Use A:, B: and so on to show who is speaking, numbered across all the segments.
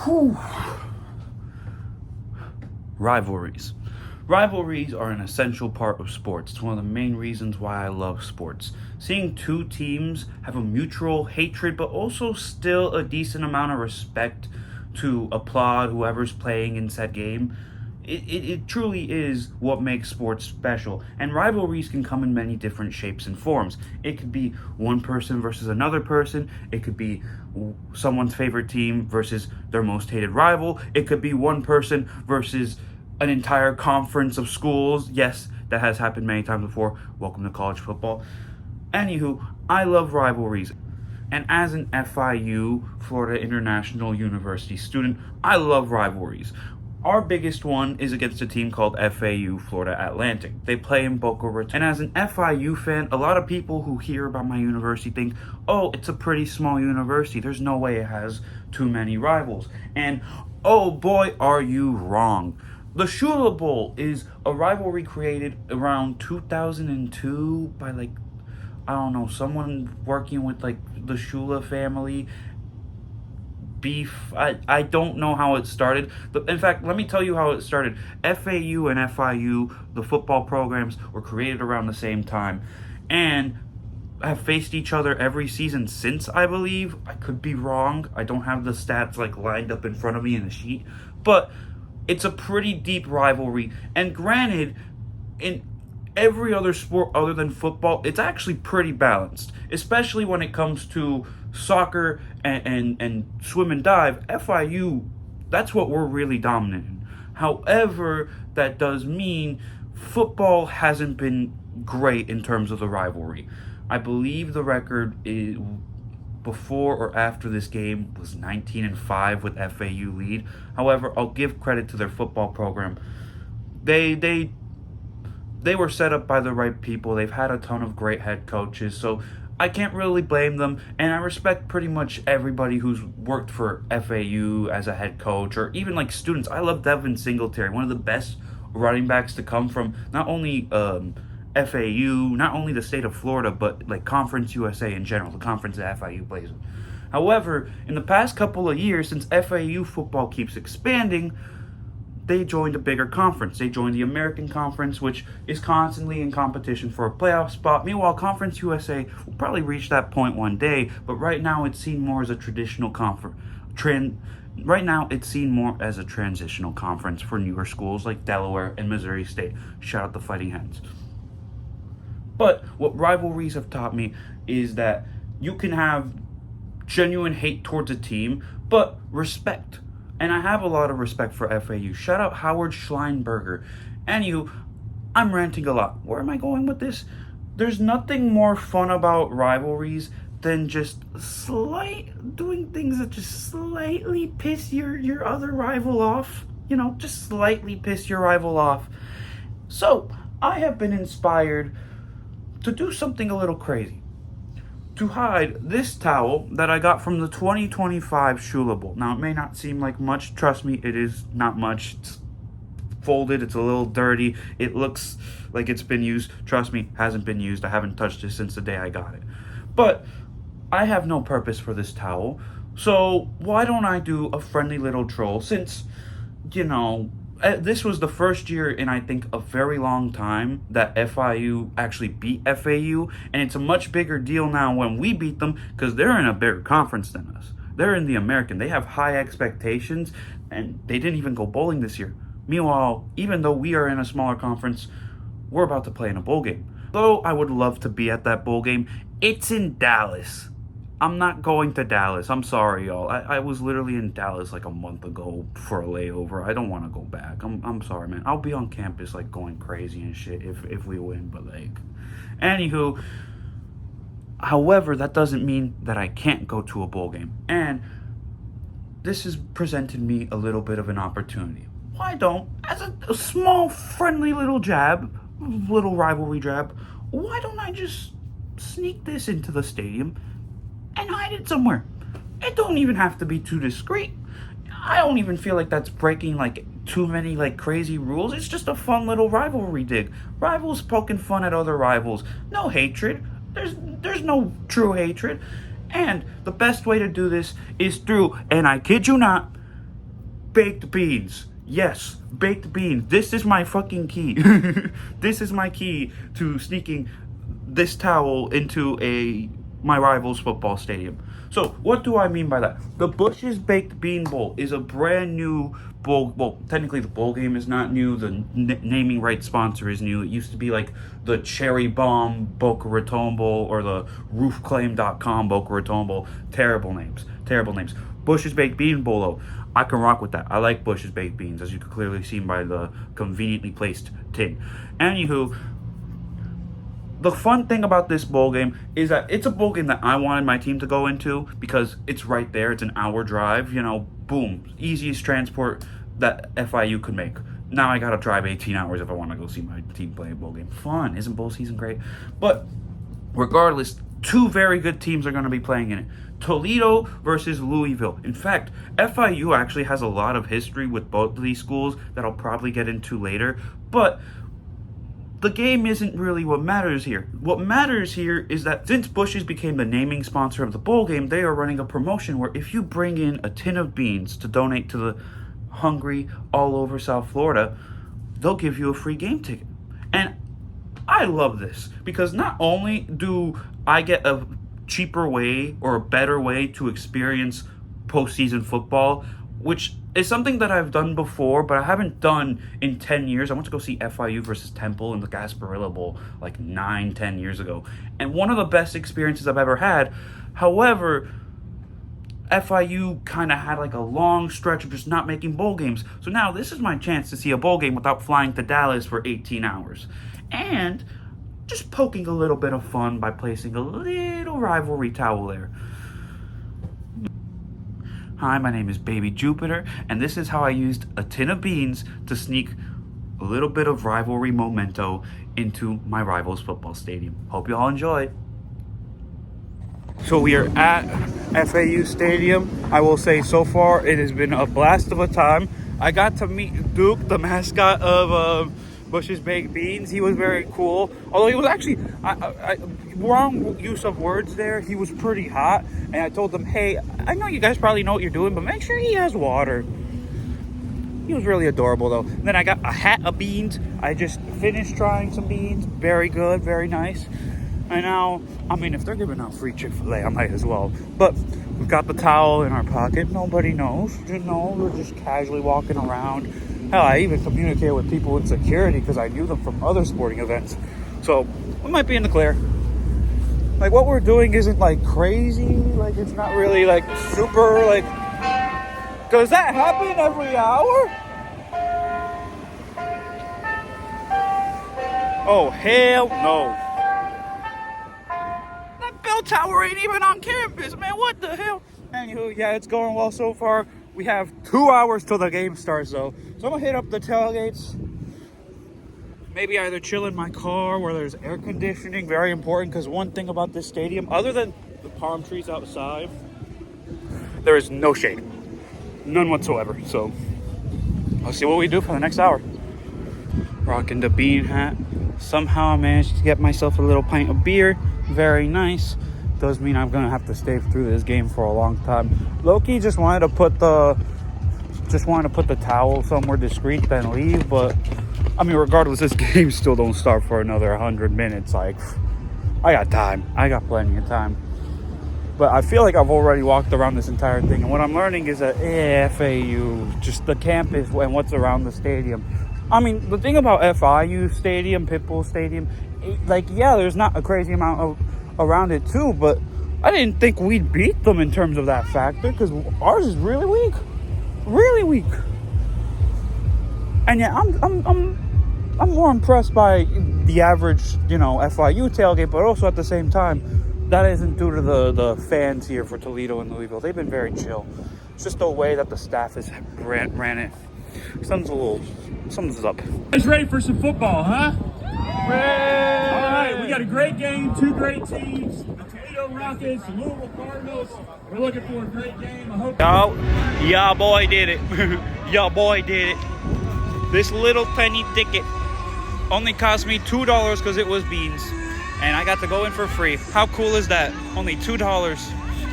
A: Whew. Rivalries. Rivalries are an essential part of sports. It's one of the main reasons why I love sports. Seeing two teams have a mutual hatred, but also still a decent amount of respect to applaud whoever's playing in said game, it truly is what makes sports special. And rivalries can come in many different shapes and forms. It could be one person versus another person. It could be someone's favorite team versus their most hated rival. It could be one person versus an entire conference of schools. Yes, that has happened many times before. Welcome to college football. Anywho, I love rivalries. And as an FIU, Florida International University student, I love rivalries. Our biggest one is against a team called FAU Florida Atlantic. They play in Boca Raton. And as an FIU fan, a lot of people who hear about my university think, oh, it's a pretty small university. There's no way it has too many rivals. And oh boy, are you wrong. The Shula Bowl is a rivalry created around 2002 by someone working with the Shula family. Beef. I don't know how it started. In fact, let me tell you how it started. FAU and FIU, the football programs, were created around the same time and have faced each other every season since, I believe. I could be wrong. I don't have the stats lined up in front of me in a sheet. But it's a pretty deep rivalry. And granted, in every other sport other than football, it's actually pretty balanced, especially when it comes to soccer and swim and dive. FIU, that's what we're really dominant in. However, that does mean football hasn't been great in terms of the rivalry. I believe the record is before or after this game was 19-5 with FAU lead. However, I'll give credit to their football program. They were set up by the right people. They've had a ton of great head coaches, so I can't really blame them, and I respect pretty much everybody who's worked for FAU as a head coach, or even students. I love Devin Singletary, one of the best running backs to come from not only FAU, not only the state of Florida, but Conference USA in general, the conference that FIU plays in. However, in the past couple of years, since FAU football keeps expanding, they joined a bigger conference. They joined the American Conference, which is constantly in competition for a playoff spot. Meanwhile, Conference USA will probably reach that point one day, but right now it's seen more as a traditional conference. Right now, it's seen more as a transitional conference for newer schools like Delaware and Missouri State. Shout out the Fighting Hens. But what rivalries have taught me is that you can have genuine hate towards a team, but respect. And I have a lot of respect for FAU. Shout out Howard Schleinberger. Anywho, I'm ranting a lot. Where am I going with this? There's nothing more fun about rivalries than just doing things that just slightly piss your other rival off. Just slightly piss your rival off. So, I have been inspired to do something a little crazy. To hide this towel that I got from the 2025 Shula Bowl. Now, it may not seem like much. Trust me, it is not much. It's folded. It's a little dirty. It looks like it's been used. Trust me, hasn't been used. I haven't touched it since the day I got it. But I have no purpose for this towel. So why don't I do a friendly little troll since, this was the first year in, I think, a very long time that FIU actually beat FAU, and it's a much bigger deal now when we beat them because they're in a bigger conference than us. They're in the American. They have high expectations, and they didn't even go bowling this year. Meanwhile, even though we are in a smaller conference, we're about to play in a bowl game. Though I would love to be at that bowl game, it's in Dallas. I'm not going to Dallas. I'm sorry, y'all. I was literally in Dallas a month ago for a layover. I don't want to go back. I'm sorry, man. I'll be on campus going crazy and shit if we win, but anywho, however, that doesn't mean that I can't go to a bowl game. And this has presented me a little bit of an opportunity. Why don't, as a small friendly little rivalry jab, why don't I just sneak this into the stadium and hide it somewhere? It don't even have to be too discreet. I don't even feel like that's breaking too many crazy rules. It's just a fun little rivalry dig. Rivals poking fun at other rivals. No hatred. There's no true hatred. And the best way to do this is through, and I kid you not, baked beans. Yes, baked beans. This is my fucking key. This is my key to sneaking this towel into my rival's football stadium. So, what do I mean by that? The Bush's Baked Bean Bowl is a brand new bowl. Well, technically the bowl game is not new. The naming rights sponsor is new. It used to be like the Cherry Bomb Boca Raton Bowl or the roofclaim.com Boca Raton Bowl. Terrible names. Terrible names. Bush's Baked Bean Bowl, though, I can rock with that. I like Bush's Baked Beans, as you can clearly see by the conveniently placed tin. Anywho, the fun thing about this bowl game is that it's a bowl game that I wanted my team to go into because it's right there. It's an hour drive, boom. Easiest transport that FIU could make. Now I gotta drive 18 hours if I want to go see my team play a bowl game. Fun. Isn't bowl season great? But regardless, two very good teams are going to be playing in it. Toledo versus Louisville. In fact, FIU actually has a lot of history with both of these schools that I'll probably get into later. But the game isn't really what matters here. What matters here is that since Bush's became the naming sponsor of the bowl game, they are running a promotion where if you bring in a tin of beans to donate to the hungry all over South Florida, they'll give you a free game ticket. And I love this because not only do I get a cheaper way or a better way to experience postseason football, which is something that I've done before, but I haven't done in 10 years. I went to go see FIU versus Temple in the Gasparilla Bowl like 9-10 years ago. And one of the best experiences I've ever had. However, FIU kind of had like a long stretch of just not making bowl games. So now this is my chance to see a bowl game without flying to Dallas for 18 hours. And just poking a little bit of fun by placing a little rivalry towel there. Hi, my name is Baby Jupiter, and this is how I used a tin of beans to sneak a little bit of rivalry memento into my rival's football stadium. Hope you all enjoy. So we are at FAU Stadium. I will say so far it has been a blast of a time. I got to meet Duke, the mascot of Bush's Baked Beans. He was very cool. Although he was actually, wrong use of words there. He was pretty hot. And I told him, hey, I know you guys probably know what you're doing, but make sure he has water. He was really adorable, though. And then I got a hat of beans. I just finished trying some beans. Very good, very nice. And now, if they're giving out free Chick-fil-A, I might as well. But we've got the towel in our pocket. Nobody knows. We're just casually walking around. Hell, I even communicated with people in security because I knew them from other sporting events. So, we might be in the clear. Like, what we're doing isn't, like, crazy. Like, it's not really, like, super, like... Does that happen every hour? Oh, hell no. That bell tower ain't even on campus, man. What the hell? Anywho, yeah, it's going well so far. We have 2 hours till the game starts, though. So I'm going to hit up the tailgates. Maybe either chill in my car where there's air conditioning. Very important, because one thing about this stadium, other than the palm trees outside, there is no shade. None whatsoever. So I'll see what we do for the next hour. Rocking the bean hat. Somehow I managed to get myself a little pint of beer. Very nice. Does mean I'm gonna have to stay through this game for a long time. Loki just wanted to put the towel somewhere discreet, then leave. But regardless, this game still don't start for another 100 minutes. Like, I got time. I got plenty of time. But I feel like I've already walked around this entire thing, and what I'm learning is that FAU, just the campus and what's around the stadium. The thing about FIU Stadium, Pitbull Stadium, there's not a crazy amount around it too, but I didn't think we'd beat them in terms of that factor, because ours is really weak. And yeah, I'm more impressed by the average, FIU tailgate, but also at the same time, that isn't due to the fans here for Toledo and Louisville. They've been very chill. It's just the way that the staff has ran it. Something's up.
B: You guys ready for some football, huh? Ray! All right, we got a great game, two great teams. The Toledo Rockets, the Louisville Cardinals. We're looking for a great game. I hope.
A: Y'all boy did it. Y'all boy did it. This little penny ticket only cost me $2 because it was beans. And I got to go in for free. How cool is that? Only $2.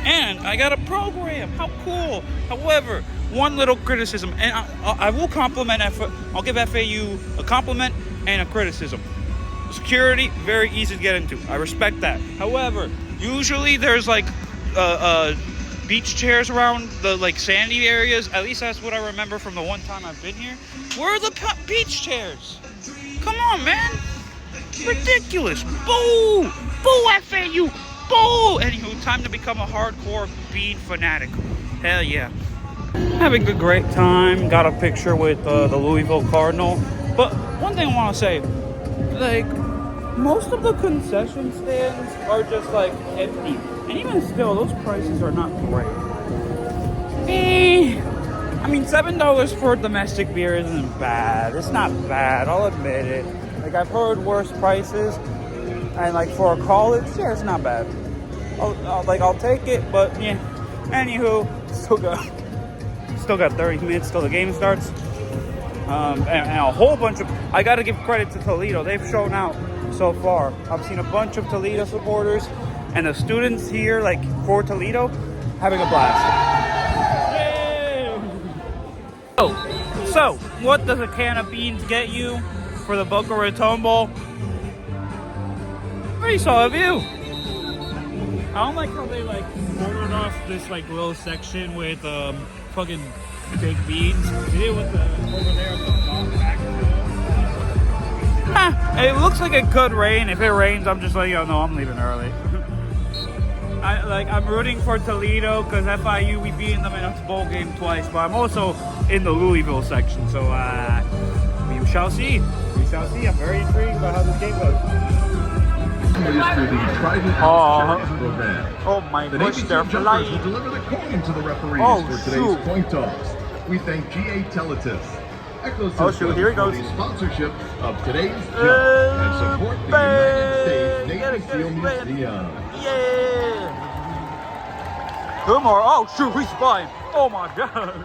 A: And I got a program. How cool. However, one little criticism, and I will compliment I'll give FAU a compliment and a criticism. Security, very easy to get into. I respect that. However, usually there's like beach chairs around the like sandy areas. At least that's what I remember from the one time I've been here. Where are the beach chairs? Come on, man. Ridiculous. Boo! Boo, FAU! Boo! Anywho, time to become a hardcore bean fanatic. Hell yeah. Having a great time. Got a picture with the Louisville Cardinal. But one thing I want to say, like, most of the concession stands are just like empty. And even still, those prices are not great. I mean, $7 for domestic beer isn't bad. It's not bad, I'll admit it. Like, I've heard worse prices. And like for a college, yeah, it's not bad. I'll take it, but yeah. Anywho, still got 30 minutes till the game starts. And a whole bunch of, I gotta give credit to Toledo. They've shown out so far. I've seen a bunch of Toledo supporters, and the students here, like for Toledo, having a blast. Yay! So what does a can of beans get you for the Boca Raton Bowl? Pretty solid view. I don't like how they like ordered off this like little section with fucking baked beans. They did with the over there at the top back. It looks like it could rain. If it rains, I'm just like, yo, no, I'm leaving early. I'm rooting for Toledo because FIU, we beat them in a bowl game twice, but I'm also in the Louisville section, so we shall see. We shall see. I'm very intrigued by how this game goes. Oh my gosh, they're flying.
C: Will deliver the coin to the referees for today's coin toss. We thank GA Teletis.
A: Oh shoot, here he goes.
C: For the sponsorship of today's jump and support the United States Navy SEAL Museum.
A: Yeah! Two more. Oh shoot, he's flying. Oh my god.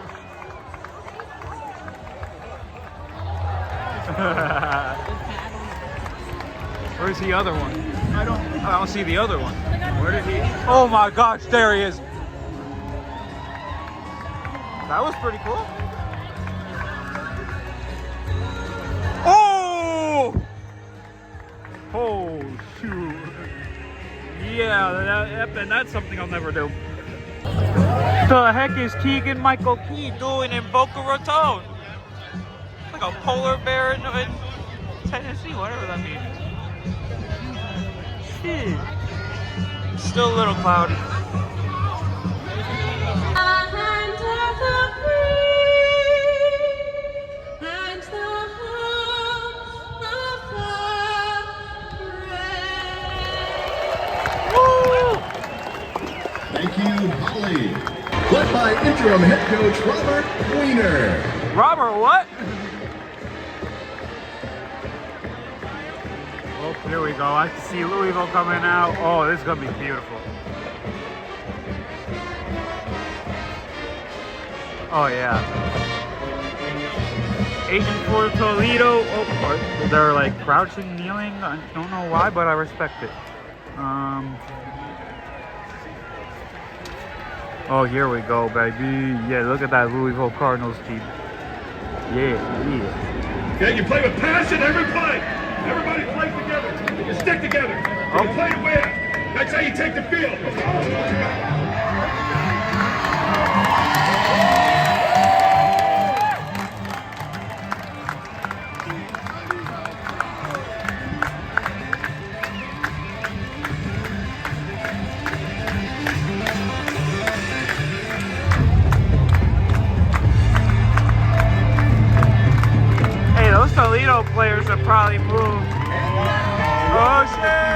A: Where's the other one? I don't see the other one. Where did he? Oh my gosh, there he is. That was pretty cool. Oh! Oh shoot. Yeah, and that's something I'll never do. The heck is Keegan Michael Key doing in Boca Raton? Like a polar bear in Tennessee, whatever that means. Shit. Still a little cloudy.
C: Thank you, Holly. Led by interim head coach Robert Weiner.
A: Robert, what? Oh, here we go. I can see Louisville coming out. Oh, this is going to be beautiful. Oh, yeah. Agent for Toledo. Oh, they're like crouching, kneeling. I don't know why, but I respect it. Oh, here we go, baby. Yeah, look at that Louisville Cardinals team. Yeah.
B: Okay, you play with passion every play. Everybody play together. You stick together. You play to win. That's how you take the field.
A: Those Toledo players have probably moved. Oh shit!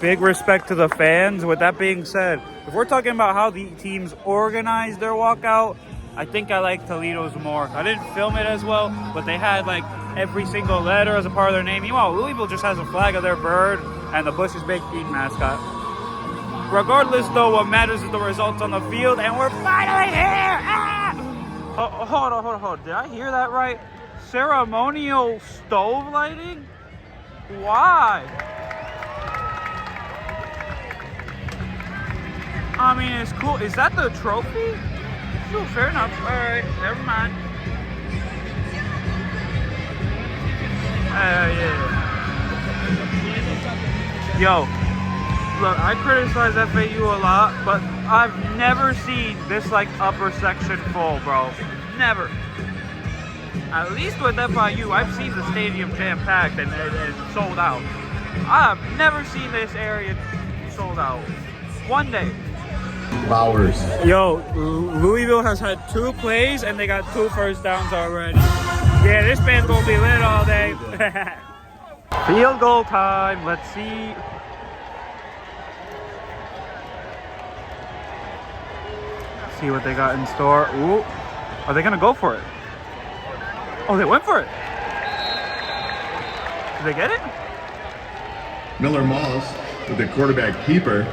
A: big respect to the fans. With that being said, if we're talking about how the teams organize their walkout, I think I like Toledo's more. I didn't film it as well, but they had like every single letter as a part of their name. Meanwhile, Louisville just has a flag of their bird and the Bush's Baked Bean mascot. Regardless, though, what matters is the results on the field, and we're finally here! Ah! Oh, hold on. Did I hear that right? Ceremonial stove lighting? Why? I mean, it's cool. Is that the trophy? Sure, fair enough. All right, never mind. Yeah. Yo, look, I criticize FAU a lot, but I've never seen this like upper section full, bro. Never. At least with FIU, I've seen the stadium jam-packed and sold out. I've never seen this area sold out. One day.
C: Bowers.
A: Yo, Louisville has had 2 plays and they got 2 first downs already. Yeah, this band's gonna be lit all day. Field goal time. Let's see. See what they got in store. Ooh, are they gonna go for it? Oh, they went for it. Did they get it?
C: Miller Moss with the quarterback keeper.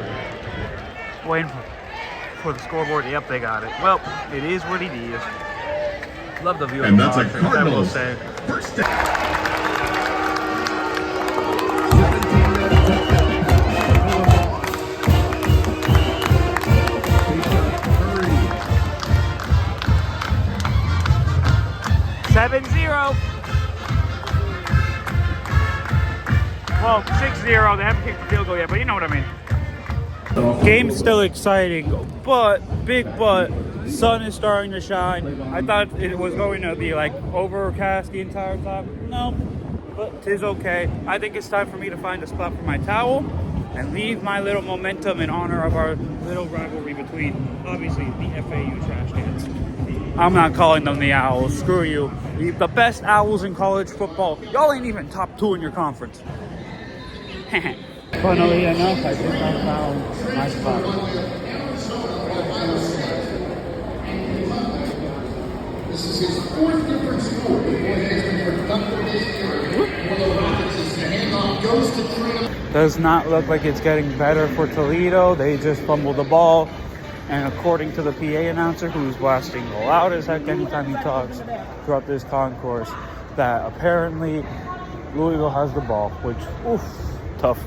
A: Waiting for the scoreboard. Yep, they got it. Well, it is what it is. Love the view.
C: And that's a
A: I will
C: Cardinals
A: say.
C: first down.
A: Seven 0. Well, 6-0. They haven't kicked the field goal yet, but you know what I mean. Game's still exciting, but sun is starting to shine. I thought it was going to be like overcast the entire time. No, but 'tis okay. I think it's time for me to find a spot for my towel and leave my little momentum in honor of our little rivalry between, obviously, the FAU trash cans. I'm not calling them the Owls. Screw you. The best Owls in college football. Y'all ain't even top 2 in your conference. Funnily enough, I think I found my spot.
D: This is his 4th different score. The boy has been productive this year. One of the Rockets is the handoff goes to Trina.
A: Does not look like it's getting better for Toledo. They just fumbled the ball. And according to the PA announcer, who's blasting loud as heck anytime he talks throughout this concourse, that apparently Louisville has the ball, which, oof, tough,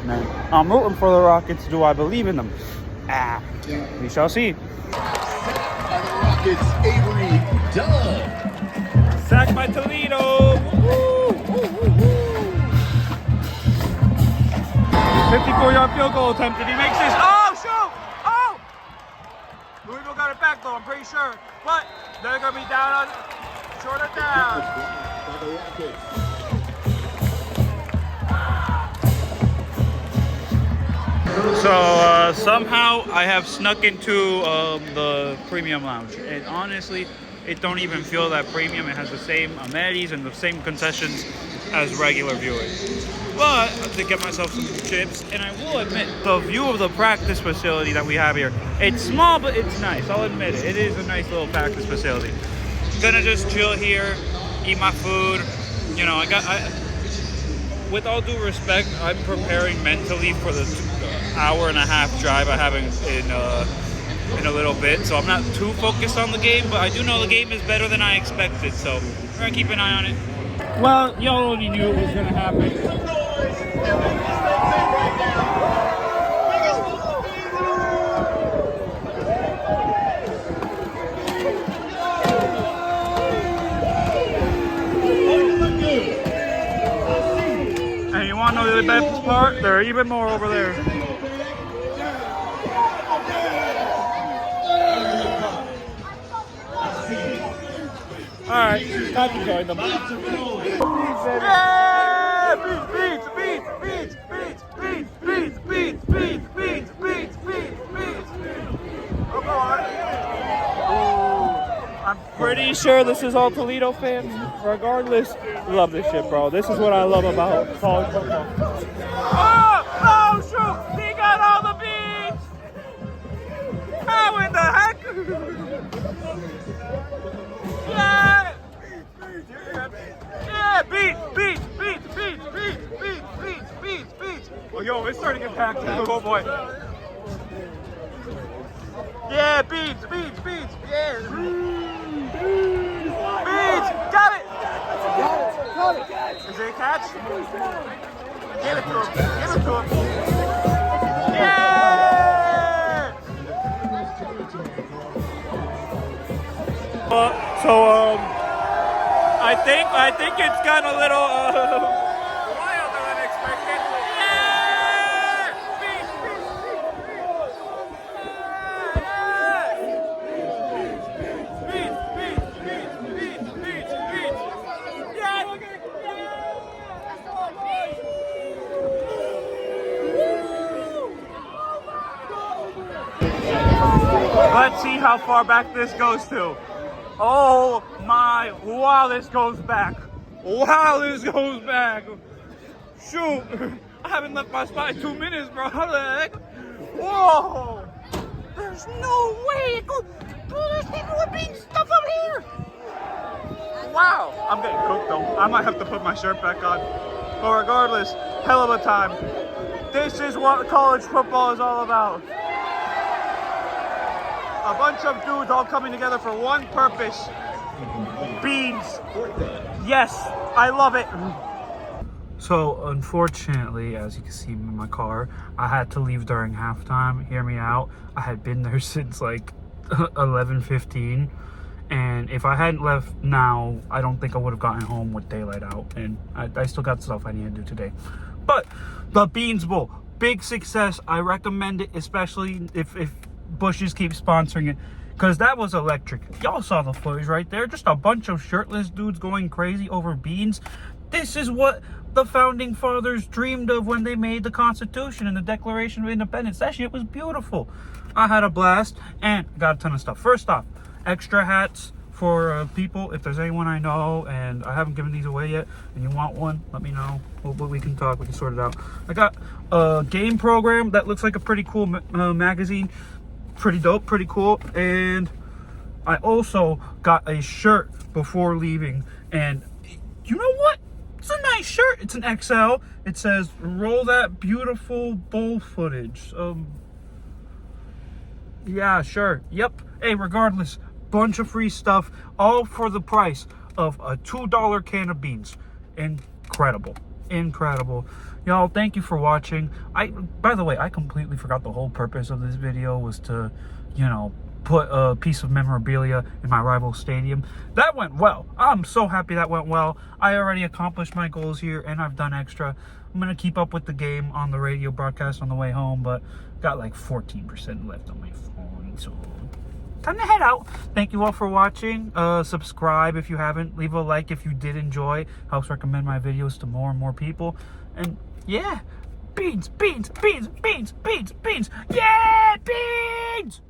A: man. I'm rooting for the Rockets. Do I believe in them? We shall see.
C: By the Rockets, Avery Dove.
A: Sacked by Toledo. 54-yard field goal attempt. Did he make this? Oh, shoot! Oh! Louisville got it back, though, I'm pretty sure. But they're going to be down on short of down. So somehow I have snuck into the premium lounge, and honestly, it don't even feel that premium. It has the same amenities and the same concessions as regular viewing. But to get myself some chips, and I will admit, the view of the practice facility that we have here, it's small, but it's nice. I'll admit it. It is a nice little practice facility. Gonna just chill here, eat my food. You know, with all due respect, I'm preparing mentally for the hour-and-a-half drive I have in a little bit, so I'm not too focused on the game, but I do know the game is better than I expected, so we're gonna keep an eye on it. Well, y'all already knew it was gonna happen. And you wanna know the best part? There are even more over there. Alright, time to join them. Yeah! Beats! Come on. I'm pretty sure this is all Toledo fans. Regardless, love this shit, bro. This is what I love about college football. Oh! Oh, yo, it's starting to get packed. Oh boy. Yeah, beans. Yeah. Beans, got it. Is it a catch? Give it to him. Yeah. I think it's got a little wilder than expected. Yeah! Let's see how far back this goes to. Oh my, wow, this goes back. Wow, this goes back. Shoot, I haven't left my spot in 2 minutes, bro. How the heck? Whoa, there's no way it goes. Bro, there's people with being stuff up here. Wow, I'm getting cooked though. I might have to put my shirt back on. But regardless, hell of a time. This is what college football is all about. A bunch of dudes all coming together for one purpose. Beans. Yes, I love it. So unfortunately, as you can see in my car, I had to leave during halftime. Hear me out. I had been there since like 11:15. And if I hadn't left now, I don't think I would have gotten home with daylight out. And I still got stuff I need to do today. But the Beans Bowl, big success. I recommend it, especially if Bush's keeps sponsoring it, because that was electric. Y'all saw the footage right there. Just a bunch of shirtless dudes going crazy over beans. This is what the founding fathers dreamed of when they made the Constitution and the Declaration of Independence. That shit was beautiful. I had a blast and got a ton of stuff. First off, extra hats for people. If there's anyone I know and I haven't given these away yet and you want one, let me know. We can talk. We can sort it out. I got a game program that looks like a pretty cool magazine. Pretty dope, pretty cool. And I also got a shirt before leaving, and you know what? It's a nice shirt. It's an XL. It says "Roll that beautiful bowl footage." Yeah, sure. Yep. Hey, regardless, bunch of free stuff, all for the price of a $2 can of beans. Incredible. Y'all, thank you for watching. By the way, I completely forgot the whole purpose of this video was to, put a piece of memorabilia in my rival stadium. That went well. I'm so happy that went well. I already accomplished my goals here, and I've done extra. I'm going to keep up with the game on the radio broadcast on the way home, but got like 14% left on my phone, so time to head out. Thank you all for watching. Subscribe if you haven't. Leave a like if you did enjoy. Helps recommend my videos to more and more people. And yeah, beans. Yeah, beans!